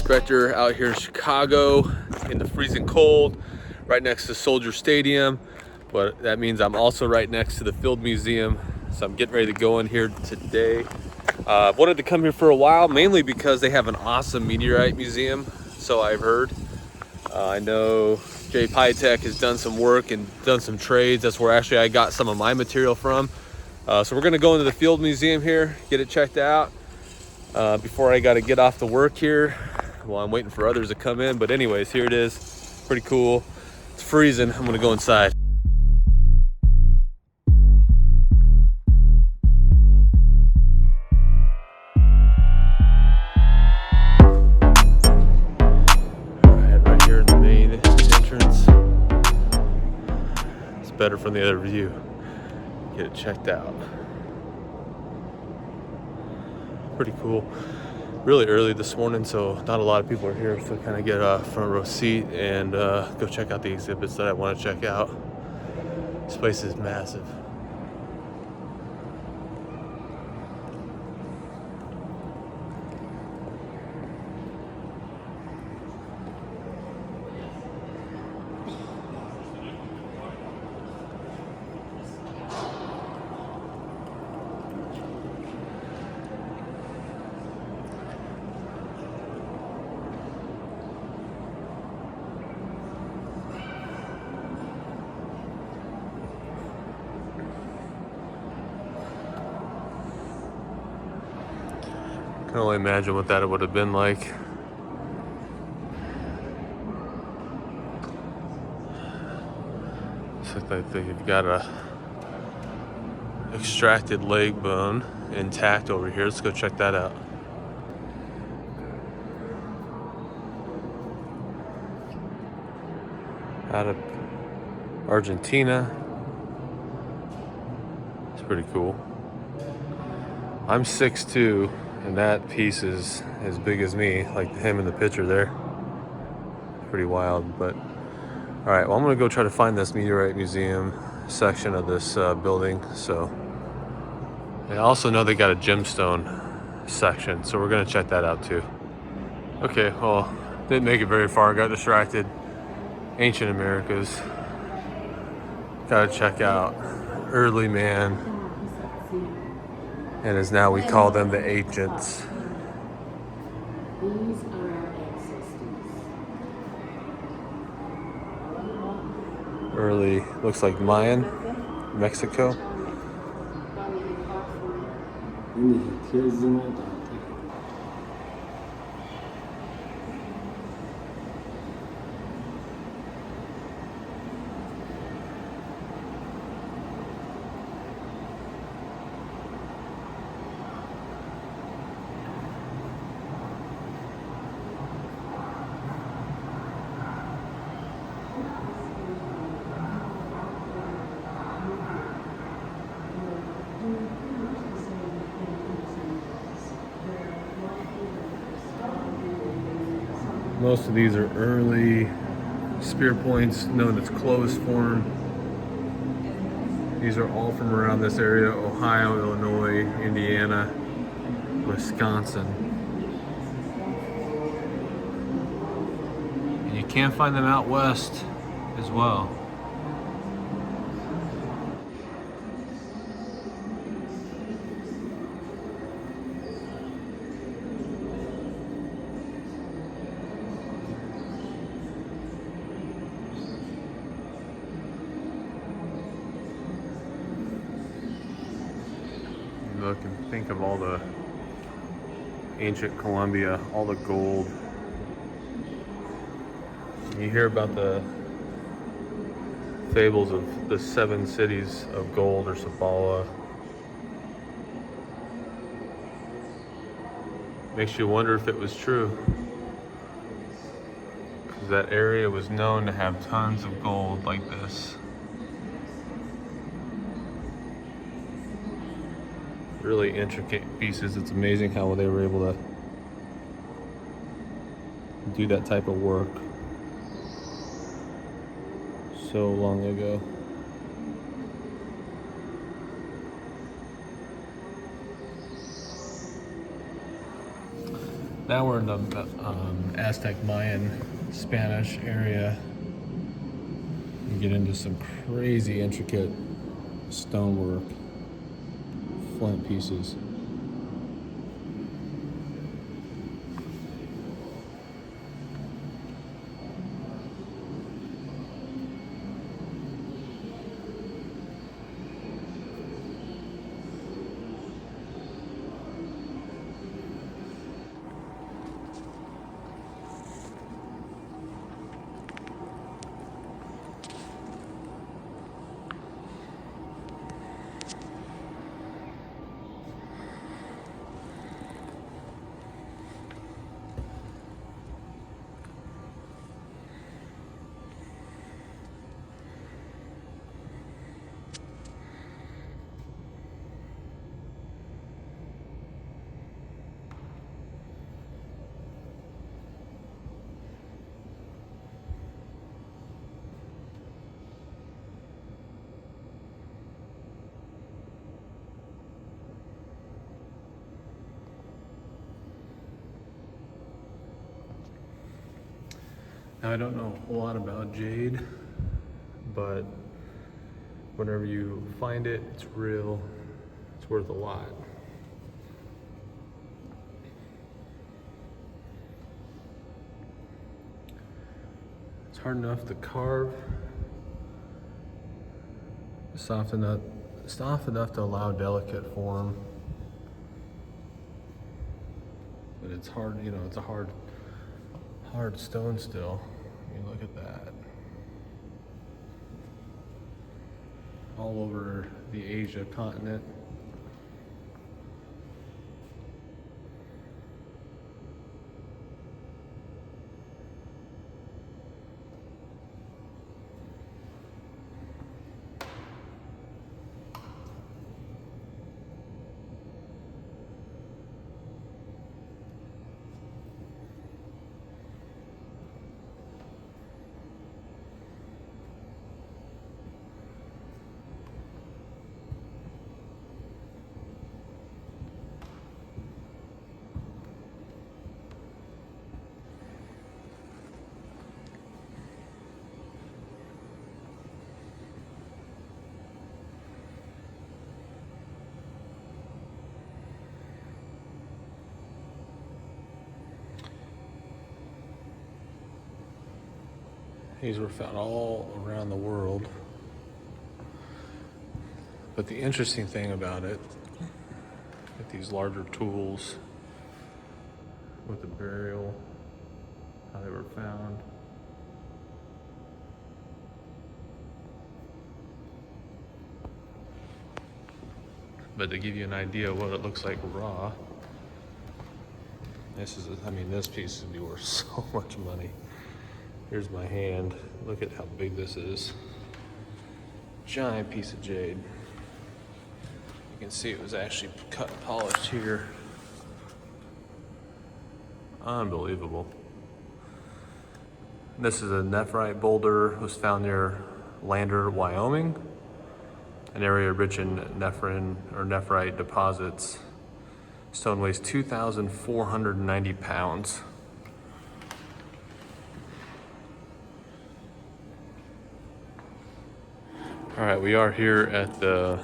inspector out here in Chicago in the freezing cold, right next to Soldier Stadium. But that means I'm also right next to the Field Museum. So I'm getting ready to go in here today. I've wanted to come here for a while, mainly because they have an awesome meteorite museum, so I've heard. I know Jay Pytek has done some work and done some trades. That's where actually I got some of my material from. So we're gonna go into the Field Museum here, get it checked out before I gotta get off to work here while I'm waiting for others to come in. But anyways, here it is, pretty cool. It's freezing, I'm gonna go inside. Better from the other view. Get it checked out. Pretty cool. Really early this morning, so not a lot of people are here, so kind of get a front row seat and go check out the exhibits that I want to check out. This place is massive. I can only imagine what that would have been like. Looks like they've got a extracted leg bone intact over here. Let's go check that out. Out of Argentina. It's pretty cool. I'm 6'2", and that piece is as big as me, like him in the picture there. Pretty wild, but all right, well, I'm gonna go try to find this meteorite museum section of this building. So I also know they got a gemstone section, so we're gonna check that out too. Okay, well, didn't make it very far, got distracted. Ancient Americas. Gotta check out early man. And as now we call them the ancients. These are our ancestors. Early, looks like Mayan, Mexico. Most of these are early spear points known as closed form. These are all from around this area: Ohio, Illinois, Indiana, Wisconsin. And you can find them out west as well. Look and think of all the ancient Columbia, all the gold. You hear about the fables of the 7 cities of gold, or Sabala. Makes you wonder if it was true, because that area was known to have tons of gold like this. Really intricate pieces. It's amazing how they were able to do that type of work so long ago. Now we're in the Aztec, Mayan, Spanish area. You get into some crazy intricate stonework, flint pieces. Now, I don't know a whole lot about jade, but whenever you find it, it's real, it's worth a lot. It's hard enough to carve, soft enough to allow delicate form, but it's hard, you know, it's a hard stone still. I mean, look at that. All over the Asia continent. These were found all around the world. But the interesting thing about it, with these larger tools, with the burial, how they were found. But to give you an idea of what it looks like raw, this piece would be worth so much money. Here's my hand. Look at how big this is. Giant piece of jade. You can see it was actually cut and polished here. Unbelievable. This is a nephrite boulder. It was found near Lander, Wyoming, an area rich in nephrite deposits. Stone weighs 2,490 pounds. All right, we are here at the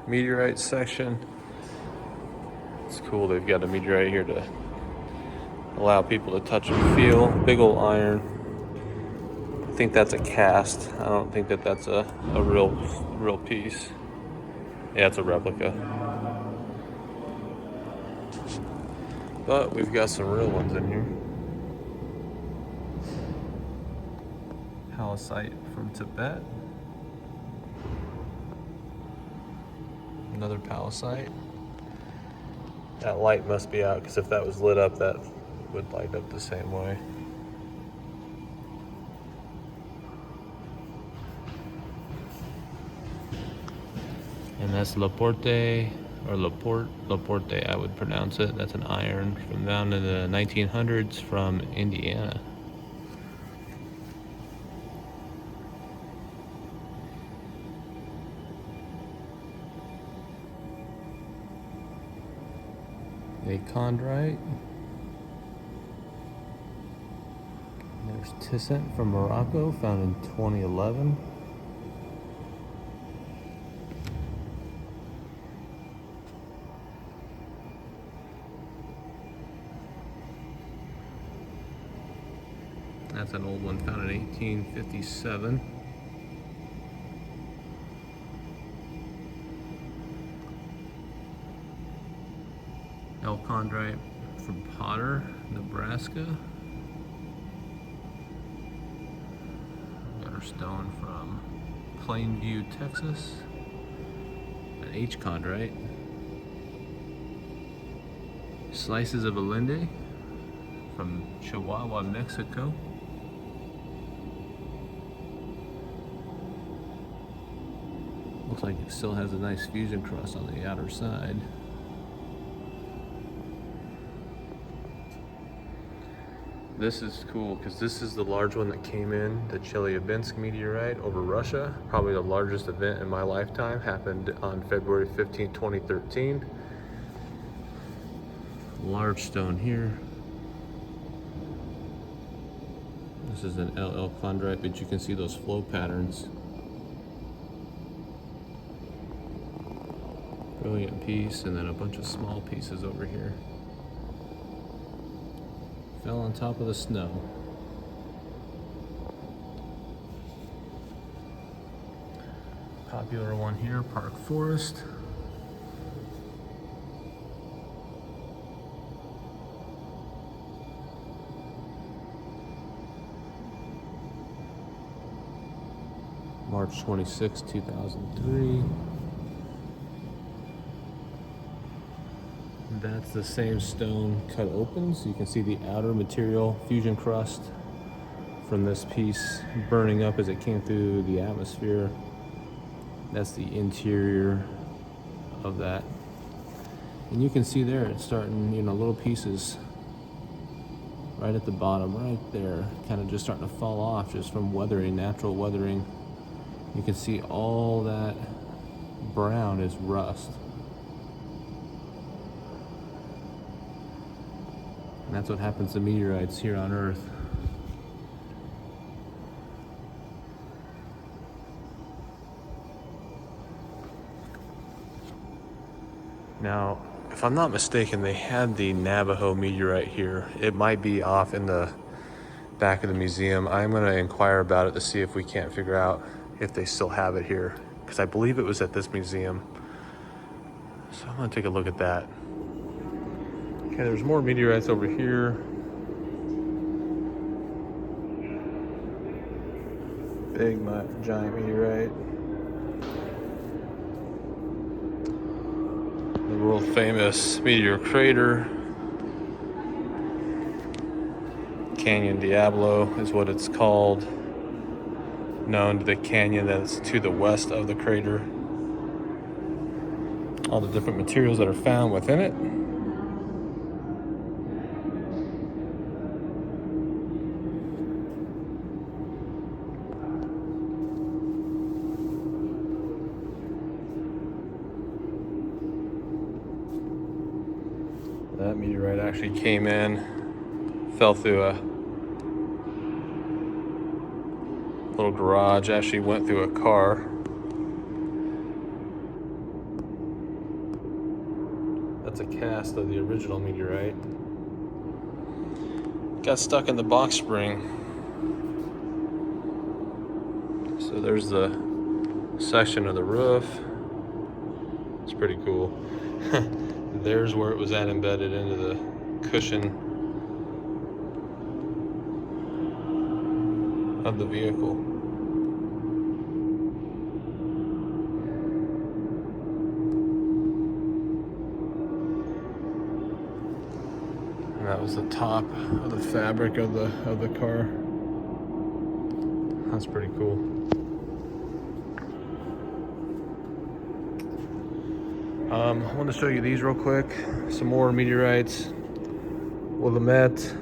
meteorite section. It's cool, they've got a meteorite here to allow people to touch and feel. Big old iron. I think that's a cast. I don't think that that's a real piece. Yeah, it's a replica. But we've got some real ones in here. Palisite from Tibet. Another palisite. That light must be out, because if that was lit up, that would light up the same way. And that's Laporte, or Laporte, I would pronounce it. That's an iron from down in the 1900s from Indiana. A chondrite. Tissent from Morocco, found in 2011. That's an old one, found in 1857. Elchondrite from Potter, Nebraska. Got our stone from Plainview, Texas. An H-chondrite. Slices of Allende from Chihuahua, Mexico. Looks like it still has a nice fusion crust on the outer side. This is cool because this is the large one that came in, the Chelyabinsk meteorite over Russia. Probably the largest event in my lifetime. Happened on February 15, 2013. Large stone here. This is an LL chondrite, but you can see those flow patterns. Brilliant piece, and then a bunch of small pieces over here. Fell on top of the snow. Popular one here, Park Forest. March 26, 2003. That's the same stone cut open, so you can see the outer material fusion crust from this piece burning up as it came through the atmosphere. That's the interior of that. And you can see there it's starting, little pieces right at the bottom, right there, kind of just starting to fall off just from weathering, natural weathering. You can see all that brown is rust. And that's what happens to meteorites here on Earth. Now, if I'm not mistaken, they had the Navajo Meteorite here. It might be off in the back of the museum. I'm gonna inquire about it to see if we can't figure out if they still have it here, because I believe it was at this museum. So I'm gonna take a look at that. Okay, there's more meteorites over here. Big, giant meteorite. The world famous meteor crater. Canyon Diablo is what it's called. Known to the canyon that's to the west of the crater. All the different materials that are found within it. That meteorite actually came in, fell through a little garage, actually went through a car. That's a cast of the original meteorite. Got stuck in the box spring. So there's the section of the roof. It's pretty cool. There's where it was at, embedded into the cushion of the vehicle. And that was the top of the fabric of the car. That's pretty cool. I want to show you these real quick. Some more meteorites. Willamette.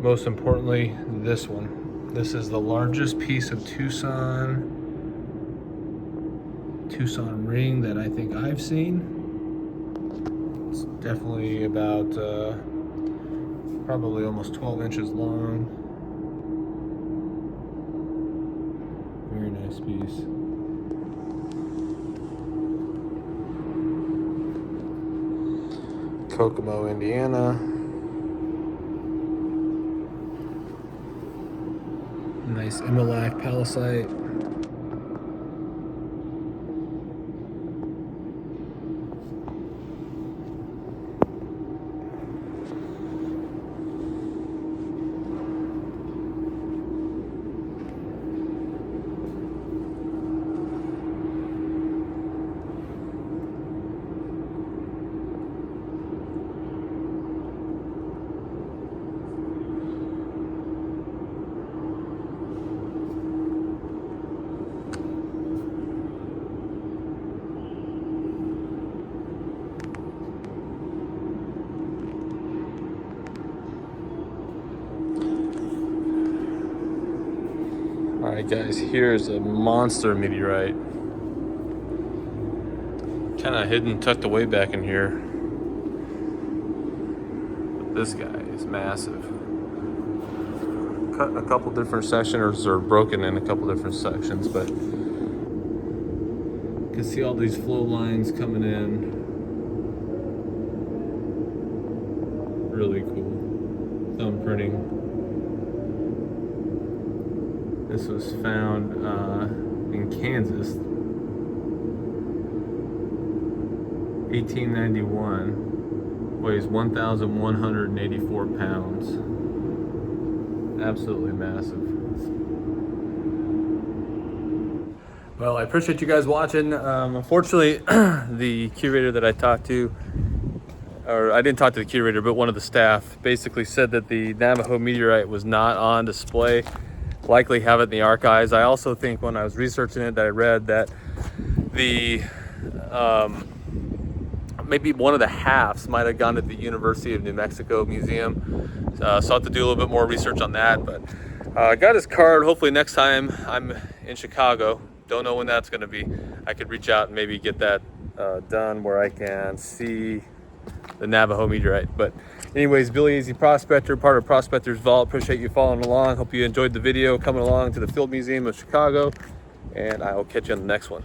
Most importantly, this one. This is the largest piece of Tucson ring that I think I've seen. It's definitely about Probably almost 12 inches long. Very nice piece. Kokomo, Indiana. Nice Imilac palisite. Alright guys, here's a monster meteorite. Kind of hidden, tucked away back in here. But this guy is massive. Cut in a couple different sections, or broken in a couple different sections, but you can see all these flow lines coming in. Really cool. Thumbprinting. This was found in Kansas, 1891, weighs 1,184 pounds. Absolutely massive. Well, I appreciate you guys watching. Unfortunately, the curator that I talked to, or I didn't talk to the curator, but one of the staff basically said that the Navajo Meteorite was not on display. Likely have it in the archives. I also think when I was researching it that I read that the maybe one of the halves might have gone to the University of New Mexico Museum. So I'll have to do a little bit more research on that, but I got his card. Hopefully next time I'm in Chicago, don't know when that's going to be, I could reach out and maybe get that done where I can see the Navajo Meteorite. But anyways, Billy Easy Prospector, part of Prospector's Vault. Appreciate you following along. Hope you enjoyed the video coming along to the Field Museum of Chicago, and I will catch you on the next one.